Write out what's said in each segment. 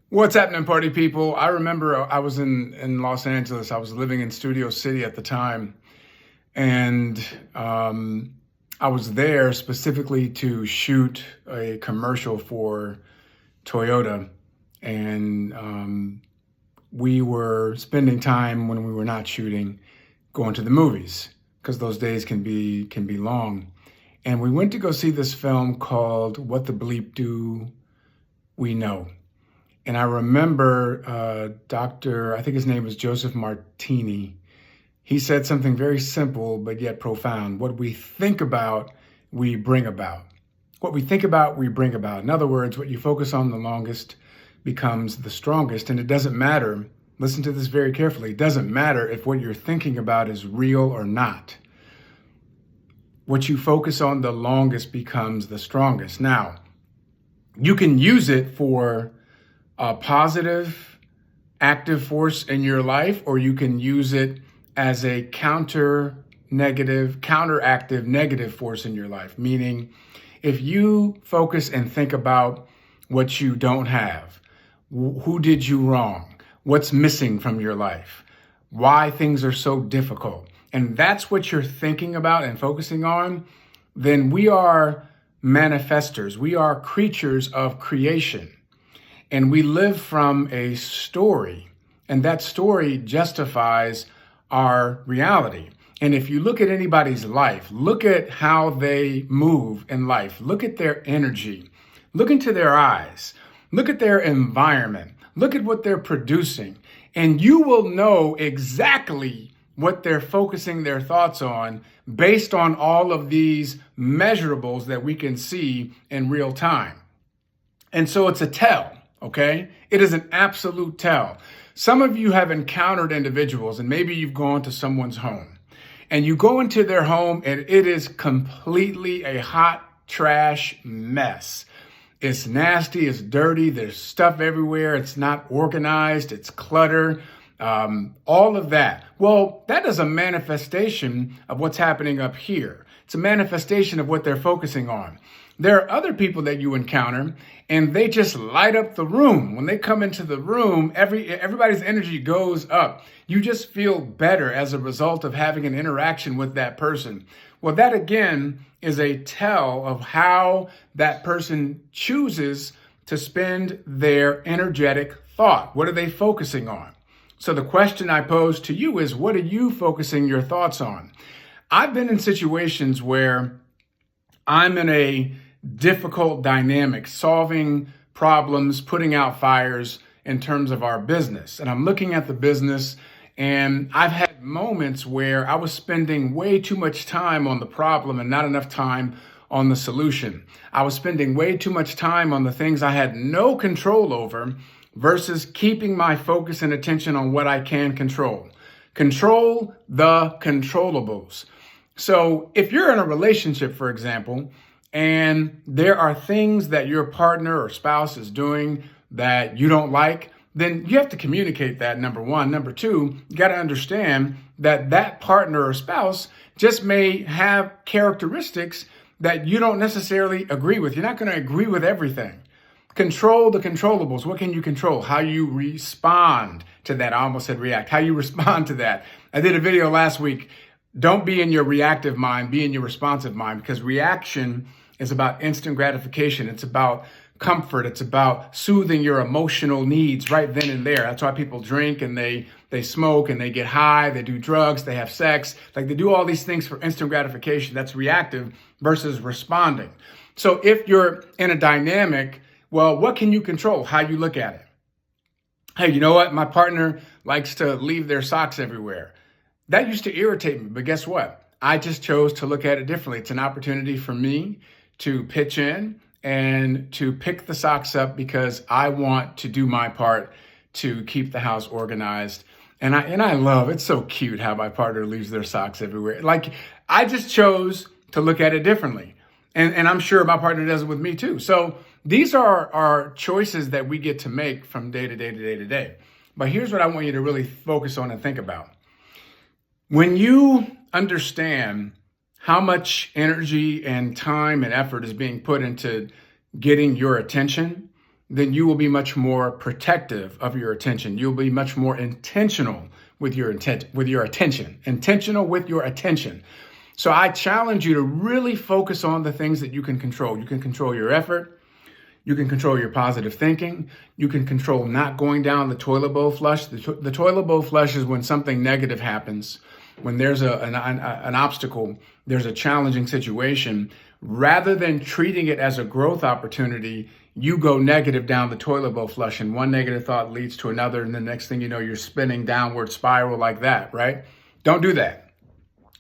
What's happening, party people? I remember I was in Los Angeles. I was living in Studio City at the time, and I was there specifically to shoot a commercial for Toyota. And we were spending time when we were not shooting, going to the movies because those days can be long. And we went to go see this film called What the Bleep Do We Know? And I remember I think his name was Joseph Martini. He said something very simple but yet profound. What we think about, we bring about. What we think about, we bring about. In other words, what you focus on the longest becomes the strongest. And it doesn't matter, listen to this very carefully, it doesn't matter if what you're thinking about is real or not. What you focus on the longest becomes the strongest. Now, you can use it for a positive, active force in your life, or you can use it as a counteractive, negative force in your life. Meaning, if you focus and think about what you don't have, who did you wrong, what's missing from your life, why things are so difficult, and that's what you're thinking about and focusing on, then we are manifestors. We are creatures of creation. And we live from a story, and that story justifies our reality. And if you look at anybody's life, look at how they move in life, look at their energy, look into their eyes, look at their environment, look at what they're producing, and you will know exactly what they're focusing their thoughts on based on all of these measurables that we can see in real time. And so it's a tell. Okay? It is an absolute tell. Some of you have encountered individuals, and maybe you've gone to someone's home, and you go into their home and it is completely a hot trash mess. It's nasty, it's dirty, there's stuff everywhere, it's not organized, it's clutter, all of that. Well, that is a manifestation of what's happening up here. It's a manifestation of what they're focusing on. There are other people that you encounter and they just light up the room. When they come into the room, everybody's energy goes up. You just feel better as a result of having an interaction with that person. Well, that again is a tell of how that person chooses to spend their energetic thought. What are they focusing on? So the question I pose to you is, what are you focusing your thoughts on? I've been in situations where I'm in a difficult dynamic, solving problems, putting out fires in terms of our business. And I'm looking at the business, and I've had moments where I was spending way too much time on the problem and not enough time on the solution. I was spending way too much time on the things I had no control over versus keeping my focus and attention on what I can control. Control the controllables. So if you're in a relationship, for example, and there are things that your partner or spouse is doing that you don't like, then you have to communicate that, number one. Number two, you got to understand that that partner or spouse just may have characteristics that you don't necessarily agree with. You're not going to agree with everything. Control the controllables. What can you control? How you respond to that. I almost said react. How you respond to that. I did a video last week. Don't be in your reactive mind, be in your responsive mind, because reaction is about instant gratification. It's about comfort. It's about soothing your emotional needs right then and there. That's why people drink and they smoke and they get high, they do drugs, they have sex. Like, they do all these things for instant gratification. That's reactive versus responding. So if you're in a dynamic, well, what can you control? How you look at it. Hey, you know what? My partner likes to leave their socks everywhere. That used to irritate me, but guess what? I just chose to look at it differently. It's an opportunity for me to pitch in and to pick the socks up because I want to do my part to keep the house organized. And I love, it's so cute how my partner leaves their socks everywhere. Like, I just chose to look at it differently. And I'm sure my partner does it with me too. So these are our choices that we get to make from day to day to day to day. But here's what I want you to really focus on and think about. When you understand how much energy and time and effort is being put into getting your attention, then you will be much more protective of your attention. You'll be much more intentional with your attention. Intentional with your attention. So I challenge you to really focus on the things that you can control. You can control your effort. You can control your positive thinking. You can control not going down the toilet bowl flush. The toilet bowl flush is when something negative happens, when there's an obstacle, there's a challenging situation. Rather than treating it as a growth opportunity, you go negative down the toilet bowl flush, and one negative thought leads to another, and the next thing you know, you're spinning downward spiral like that, right? Don't do that.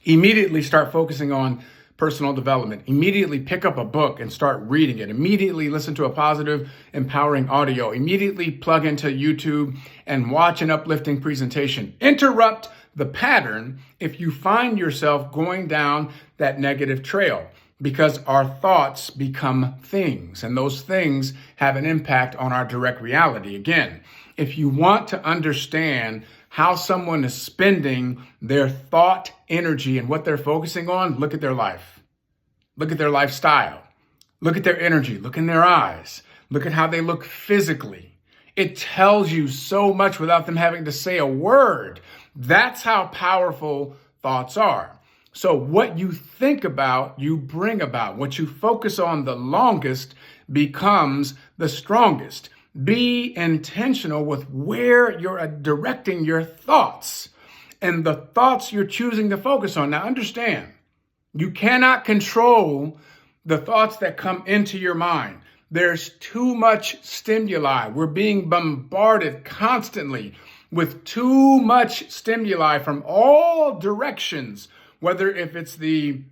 Immediately start focusing on personal development. Immediately pick up a book and start reading it. Immediately listen to a positive, empowering audio. Immediately plug into YouTube and watch an uplifting presentation. Interrupt the pattern if you find yourself going down that negative trail, because our thoughts become things, and those things have an impact on our direct reality. Again, if you want to understand how someone is spending their thought energy and what they're focusing on, look at their life. Look at their lifestyle. Look at their energy. Look in their eyes. Look at how they look physically. It tells you so much without them having to say a word. That's how powerful thoughts are. So what you think about, you bring about. What you focus on the longest becomes the strongest. Be intentional with where you're directing your thoughts and the thoughts you're choosing to focus on. Now understand, you cannot control the thoughts that come into your mind. There's too much stimuli. We're being bombarded constantly with too much stimuli from all directions, whether if it's the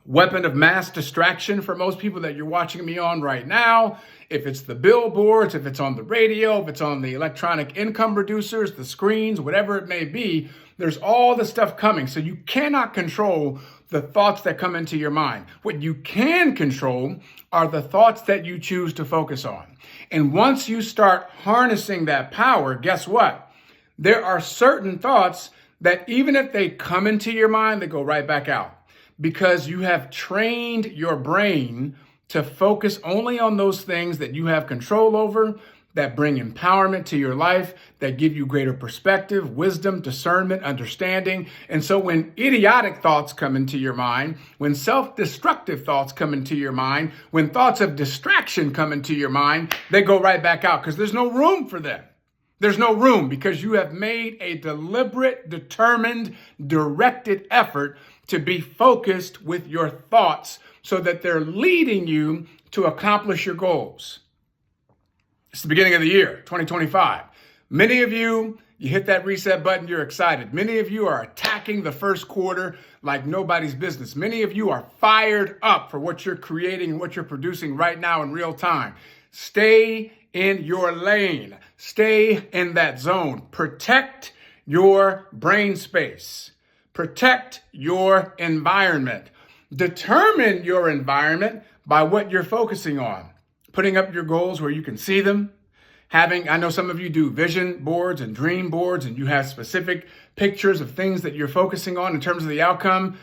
weapon of mass distraction for most people that you're watching me on right now, if it's the billboards, if it's on the radio, if it's on the electronic income producers, the screens, whatever it may be, there's all the stuff coming. So you cannot control the thoughts that come into your mind. What you can control are the thoughts that you choose to focus on. And once you start harnessing that power, guess what? There are certain thoughts that even if they come into your mind, they go right back out, because you have trained your brain to focus only on those things that you have control over, that bring empowerment to your life, that give you greater perspective, wisdom, discernment, understanding. And so when idiotic thoughts come into your mind, when self-destructive thoughts come into your mind, when thoughts of distraction come into your mind, they go right back out because there's no room for them. There's no room because you have made a deliberate, determined, directed effort to be focused with your thoughts so that they're leading you to accomplish your goals. It's the beginning of the year, 2025. Many of you hit that reset button, you're excited. Many of you are attacking the first quarter like nobody's business. Many of you are fired up for what you're creating and what you're producing right now in real time. Stay in your lane. Stay in that zone. Protect your brain space. Protect your environment. Determine your environment by what you're focusing on. Putting up your goals where you can see them. I know some of you do vision boards and dream boards, and you have specific pictures of things that you're focusing on in terms of the outcome.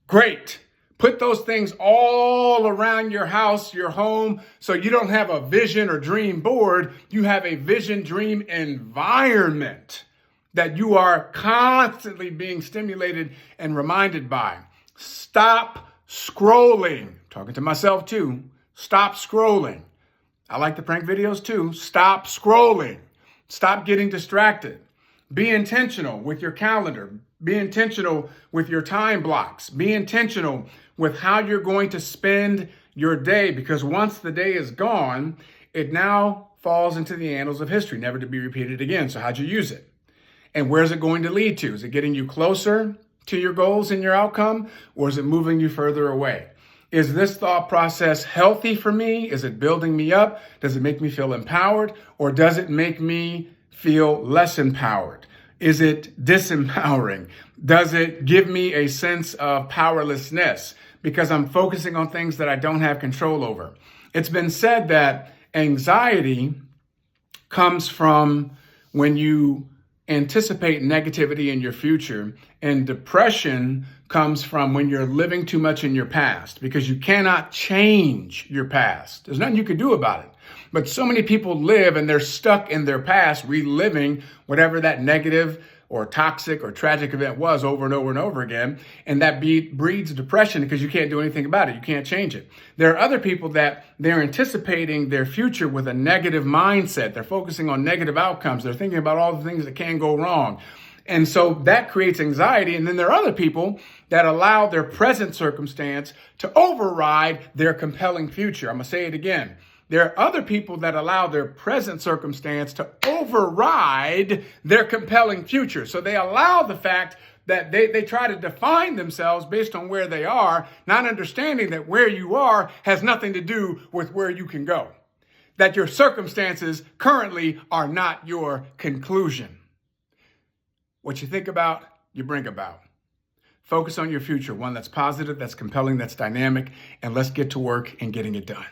Great. Put those things all around your house, your home, so you don't have a vision or dream board. You have a vision dream environment that you are constantly being stimulated and reminded by. Stop scrolling. Talking to myself too. Stop scrolling. I like the prank videos too. Stop scrolling. Stop getting distracted. Be intentional with your calendar. Be intentional with your time blocks. Be intentional with how you're going to spend your day, because once the day is gone, it now falls into the annals of history, never to be repeated again. So how'd you use it? And where's it going to lead to? Is it getting you closer to your goals and your outcome, or is it moving you further away? Is this thought process healthy for me? Is it building me up? Does it make me feel empowered, or does it make me feel less empowered? Is it disempowering? Does it give me a sense of powerlessness because I'm focusing on things that I don't have control over? It's been said that anxiety comes from when you anticipate negativity in your future, and depression comes from when you're living too much in your past, because you cannot change your past. There's nothing you can do about it. But so many people live and they're stuck in their past, reliving whatever that negative or toxic or tragic event was over and over and over again. And that breeds depression because you can't do anything about it. You can't change it. There are other people that they're anticipating their future with a negative mindset. They're focusing on negative outcomes. They're thinking about all the things that can go wrong. And so that creates anxiety. And then there are other people that allow their present circumstance to override their compelling future. I'm going to say it again. There are other people that allow their present circumstance to override their compelling future. So they allow the fact that they try to define themselves based on where they are, not understanding that where you are has nothing to do with where you can go. That your circumstances currently are not your conclusion. What you think about, you bring about. Focus on your future, one that's positive, that's compelling, that's dynamic, and let's get to work in getting it done.